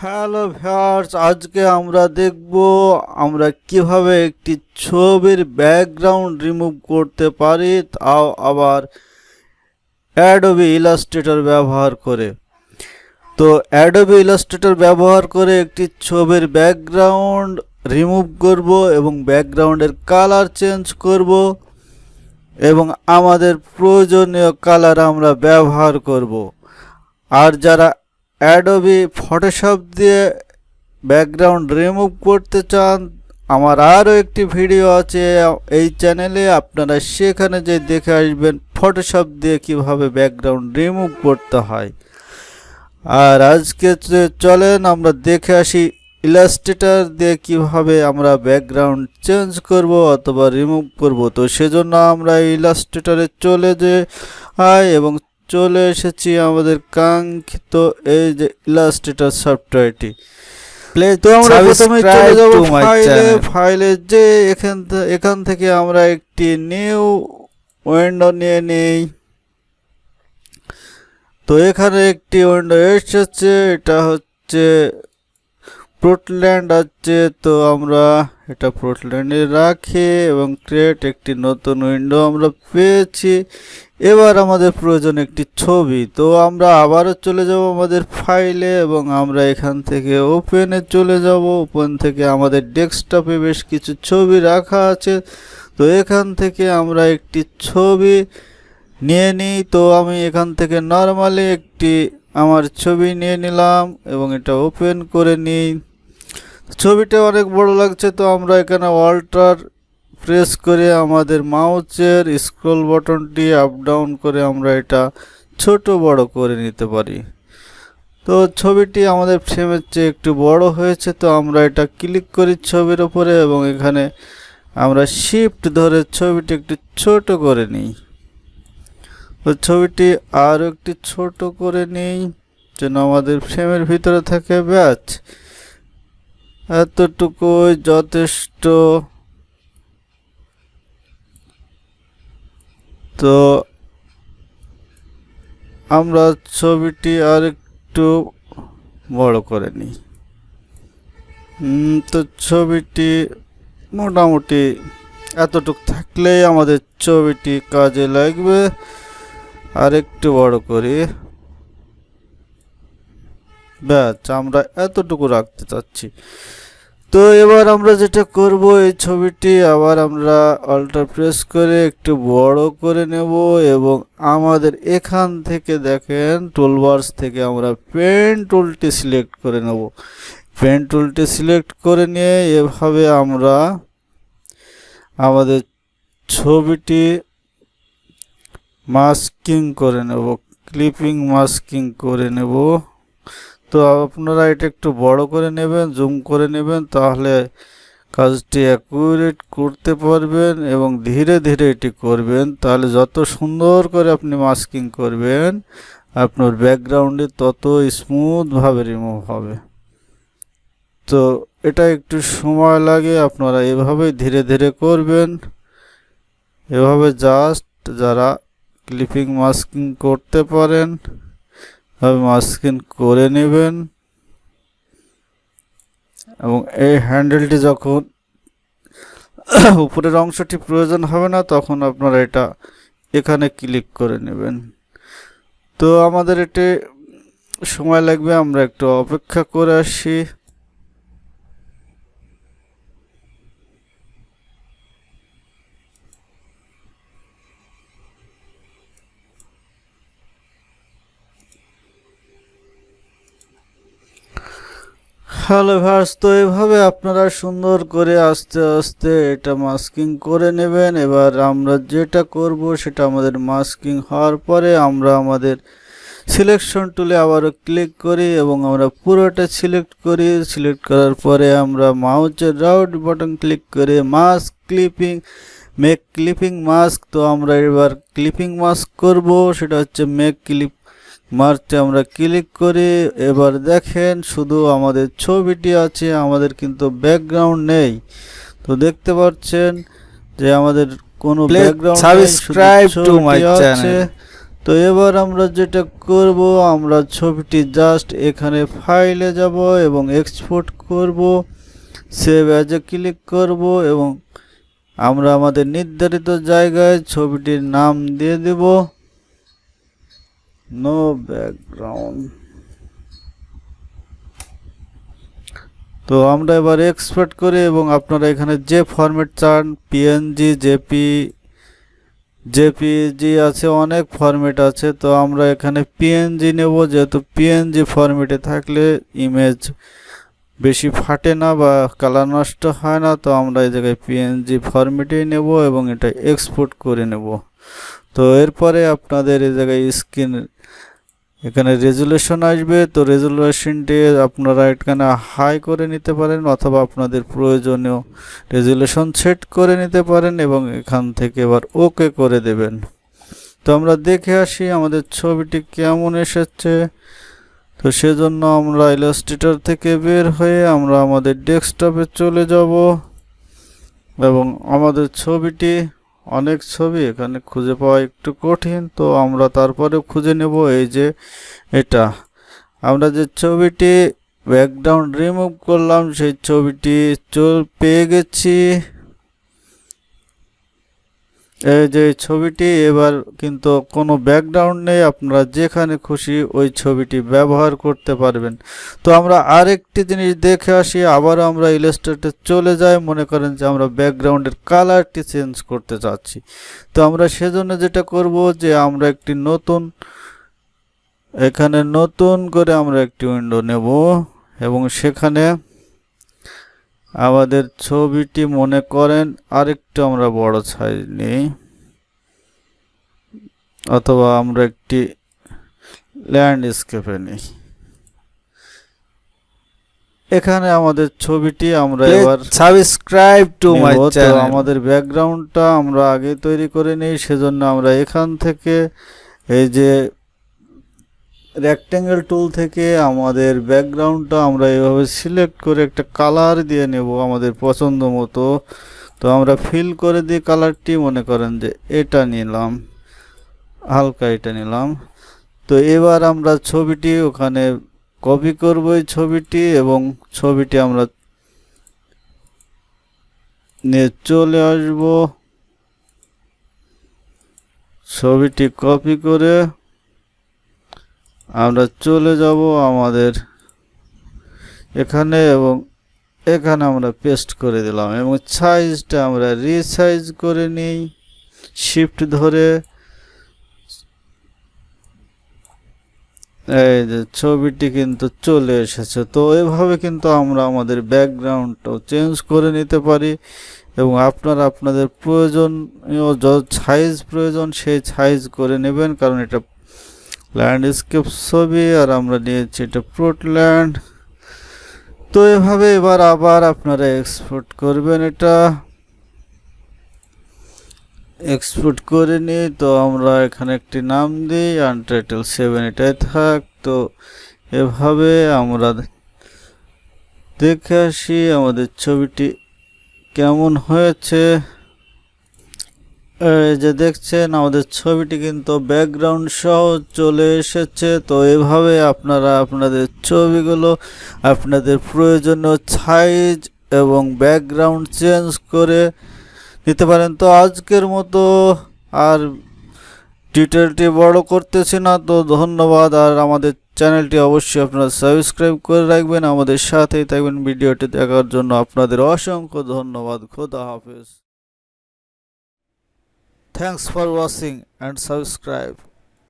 Hello viewers, আজকে আমরা দেখব আমরা কিভাবে একটি ছবির ব্যাকগ্রাউন্ড রিমুভ করতে পারি, তাও আবার অ্যাডোবি ইলাস্ট্রেটর ব্যবহার করে। তো অ্যাডোবি ইলাস্ট্রেটর ব্যবহার করে একটি ছবির ব্যাকগ্রাউন্ড রিমুভ করব এবং ব্যাকগ্রাউন্ডের কালার চেঞ্জ করব এবং আমাদের প্রয়োজনীয় কালার আমরা ব্যবহার করব। আর যারা অ্যাডোবি ফটোশপ দিয়ে ব্যাকগ্রাউন্ড রিমুভ করতে চান, আমার আরও একটি ভিডিও আছে এই চ্যানেলে, আপনারা সেখানে যে দেখে আসবেন ফটোশপ দিয়ে কিভাবে ব্যাকগ্রাউন্ড রিমুভ করতে হয়। আর আজকে চলেন আমরা দেখে আসি ইলাস্ট্রেটর দিয়ে কিভাবে আমরা ব্যাকগ্রাউন্ড চেঞ্জ করব অথবা রিমুভ করব। তো সেজন্য আমরা ইলাস্ট্রেটরে চলে যাই এবং চলে এসেছি আমাদের কাঙ্ক্ষিত এই যে ইলাস্ট্রেটর সফটওয়্যারটি। তো আমরা প্রথমে চলে যাব ফাইলে যে এখান থেকে আমরা একটি নিউ উইন্ডো নিয়ে নিই। তো এখানে একটি উইন্ডো এসেছে, এটা হচ্ছে পোর্টল্যান্ড আছে। তো আমরা এটা পোর্টল্যান্ডে রাখি এবং ক্রিয়েট একটি নতুন উইন্ডো আমরা পেয়েছি। এবার আমাদের প্রয়োজন একটি ছবি। তো আমরা আবারও চলে যাব আমাদের ফাইলে এবং আমরা এখান থেকে ওপেনে চলে যাব। ওপেন থেকে আমাদের ডেস্কটপে বেশ কিছু ছবি রাখা আছে। তো এখান থেকে আমরা একটি ছবি নিয়ে নিই। তো আমি এখান থেকে নরমালি একটি আমার ছবি নিয়ে নিলাম এবং এটা ওপেন করে নিই। ছবিটা অনেক বড় লাগছে, তো আমরা এখানে অল্টার প্রেস করে আমাদের মাউসের স্ক্রল বাটনটি আপ ডাউন করে আমরা এটা ছোট বড় করে নিতে পারি। তো ছবিটি আমাদের ফ্রেমের চেয়ে একটু বড় হয়েছে, তো আমরা এটা ক্লিক করি ছবির উপরে এবং এখানে আমরা শিফট ধরে ছবিটি একটু ছোট করে নিই। তো ছবিটি আরও একটু ছোট করে নিই যেন আমাদের ফ্রেমের ভিতরে থাকে। ব্যাস এতটুকুই যথেষ্ট। তো আমরা ছবিটি আর একটু বড় করে নিই। তো ছবিটি মোটামুটি এতটুকু থাকলেই আমাদের ছবিটি কাজে লাগবে। আর একটু বড় করি। ব্যাস আমরা এতটুকু রাখতে চাচ্ছি। তো এবার আমরা যেটা করব, এই ছবিটি আবার আমরা অল্টার প্রেস করে একটু বড় করে নেব এবং আমাদের এখান থেকে দেখেন টুলবার্স থেকে আমরা পেন টুলটি সিলেক্ট করে নেব। পেন টুলটি সিলেক্ট করে নিয়ে এভাবে আমরা আমাদের ছবিটি মাস্কিং করে নেব, ক্লিপিং মাস্কিং করে নেব। তো আপনারা এটা একটু বড় করে নেবেন, জুম করে নেবেন, তাহলে কাজটি অ্যাকুরেট করতে পারবেন এবং ধীরে ধীরে এটি করবেন। তাহলে যত সুন্দর করে আপনি মাস্কিং করবেন, আপনার ব্যাকগ্রাউন্ডে তত স্মুথভাবে রিমুভ হবে। তো এটা একটু সময় লাগে, আপনারা এভাবেই ধীরে ধীরে করবেন। এভাবে জাস্ট যারা ক্লিপিং মাস্কিং করতে পারেন মাস্কিং করে নেবেন এবং এই হ্যান্ডেলটি যখন উপরের অংশটি প্রয়োজন হবে না, তখন আপনারা এটা এখানে ক্লিক করে নেবেন। তো আমাদের এটি সময় লাগবে, আমরা একটু অপেক্ষা করে আসি। হ্যালো ভিউয়ার্স, তো এভাবে আপনারা সুন্দর করে আস্তে আস্তে এটা মাস্কিং করে নেবেন। এবার আমরা যেটা করব সেটা আমাদের মাস্কিং হওয়ার পরে আমরা আমাদের সিলেকশন টুলে আবারও ক্লিক করি এবং আমরা পুরোটা সিলেক্ট করি। সিলেক্ট করার পরে আমরা মাউসের রাইট বাটন ক্লিক করে mask clipping make clipping mask. তো আমরা এবার ক্লিপিং মাস্ক করব, সেটা হচ্ছে মেক ক্লিপ মার্চে আমরা ক্লিক করি। এবার দেখেন শুধু আমাদের ছবিটি আছে, আমাদের কিন্তু ব্যাকগ্রাউন্ড নেই। তো দেখতে পাচ্ছেন যে আমাদের কোনো ব্যাকগ্রাউন্ড নেই, সাবস্ক্রাইব টু মাই চ্যানেল। তো এবার আমরা যেটা করব, আমরা ছবিটি জাস্ট এখানে ফাইলে যাব এবং এক্সপোর্ট করব, সেভ অ্যাজ এ ক্লিক করব এবং আমরা আমাদের নির্ধারিত জায়গায় ছবিটির নাম দিয়ে দেব নো ব্যাকগ্রাউন্ড। তো আমরা এবার এক্সপোর্ট করি এবং আপনারা এখানে যে ফরম্যাট চান, পিএনজি, জেপিজি আছে, অনেক ফরম্যাট আছে। তো আমরা এখানে পিএনজি নেব, যেহেতু পিএনজি ফরম্যাটে থাকলে ইমেজ বেশি ফাটে না বা কালার নষ্ট হয় না। তো আমরা এই জায়গায় পিএনজি ফরম্যাটেই নেব এবং এটা এক্সপোর্ট করে নেব। তো এরপরে আপনাদের এই জায়গায় স্ক্রিন এখানে রেজুলেশন আসবে। তো রেজুলেশনটি আপনারা এখানে হাই করে নিতে পারেন অথবা আপনাদের প্রয়োজনীয় রেজুলেশন সেট করে নিতে পারেন এবং এখান থেকে এবার ওকে করে দেবেন। তো আমরা দেখে আসি আমাদের ছবিটি কেমন এসেছে। তো সেজন্য আমরা ইলাস্ট্রেটর থেকে বের হয়ে আমরা আমাদের ডেস্কটপে চলে যাব এবং আমাদের ছবিটি, অনেক ছবি এখানে খুঁজে পাওয়া একটু কঠিন, তো আমরা তারপরেও খুঁজে নেব। এই যে এটা আমরা যে ছবিটি ব্যাকগ্রাউন্ড রিমুভ করলাম সেই ছবিটি পেয়ে গেছি। এই যে ছবিটি, এবার কিন্তু কোনো ব্যাকগ্রাউন্ড নেই, আপনারা যেখানে খুশি ওই ছবিটি ব্যবহার করতে পারবেন। তো আমরা আরেকটি জিনিস দেখে আসি, আবার আমরা ইলাস্ট্রেটরে চলে যাই। মনে করেন যে আমরা ব্যাকগ্রাউন্ডের কালারটি চেঞ্জ করতে চাচ্ছি। তো আমরা সেজন্য যেটা করব যে আমরা একটি এখানে নতুন করে আমরা একটি উইন্ডো নেব এবং সেখানে আমাদের ছবিটি মনে করেন আরেকটু আমরা বড় সাইজ নিই অথবা আমরা একটি ল্যান্ডস্কেপে নিই। এখানে আমাদের ছবিটি আমরা এবার সাবস্ক্রাইব টু মাই চ্যানেল। আমাদের ব্যাকগ্রাউন্ডটা আমরা আগে তৈরি করে নিই, সেজন্য আমরা এখান থেকে এই যে রেক্ট্যাঙ্গেল টুল থেকে আমাদের ব্যাকগ্রাউন্ডটা আমরা এভাবে সিলেক্ট করে একটা কালার দিয়ে নেব আমাদের পছন্দ মতো। তো আমরা ফিল করে দিই কালারটি, মনে করেন যে এটা নিলাম, হালকা এটা নিলাম। তো এবার আমরা ছবিটি ওখানে কপি করব এই ছবিটি এবং ছবিটি আমরা নিয়ে চলে আসব। ছবিটি কপি করে আমরা চলে যাব আমাদের এখানে এবং এখানে আমরা পেস্ট করে দিলাম এবং সাইজটা আমরা রিসাইজ করে নিই শিফট ধরে। এই যে ছবিটি কিন্তু চলে এসেছে। তো এভাবে কিন্তু আমরা আমাদের ব্যাকগ্রাউন্ডটাও চেঞ্জ করে নিতে পারি এবং আপনারা আপনাদের প্রয়োজনীয় যত সাইজ প্রয়োজন সেই সাইজ করে নেবেন, কারণ এটা ল্যান্ডস্কেপ ছবি আর আমরা নিয়েছি এটা পোর্টল্যান্ড। তো এভাবে এবার আবার আপনারা এক্সপোর্ট করবেন, এটা এক্সপোর্ট করে নিই। তো আমরা এখানে একটি নাম দিই আনটাইটেল 7, এটাই থাক। তো এভাবে আমরা দেখে আসি আমাদের ছবিটি কেমন হয়েছে। এই যে দেখছেন আমাদের ছবিটি কিন্তু ব্যাকগ্রাউন্ড সহ চলে এসেছে। তো এভাবে আপনারা আপনাদের ছবিগুলো আপনাদের প্রয়োজনীয় সাইজ এবং ব্যাকগ্রাউন্ড চেঞ্জ করে নিতে পারেন। তো আজকের মতো আর ডিটেলটি বড় করতেছি না। তো ধন্যবাদ, আর আমাদের চ্যানেলটি অবশ্যই আপনারা সাবস্ক্রাইব করে রাখবেন, আমাদের সাথেই থাকবেন। ভিডিওটি দেখার জন্য আপনাদের অসংখ্য ধন্যবাদ। খোদা হাফেজ। Thanks for watching and subscribe.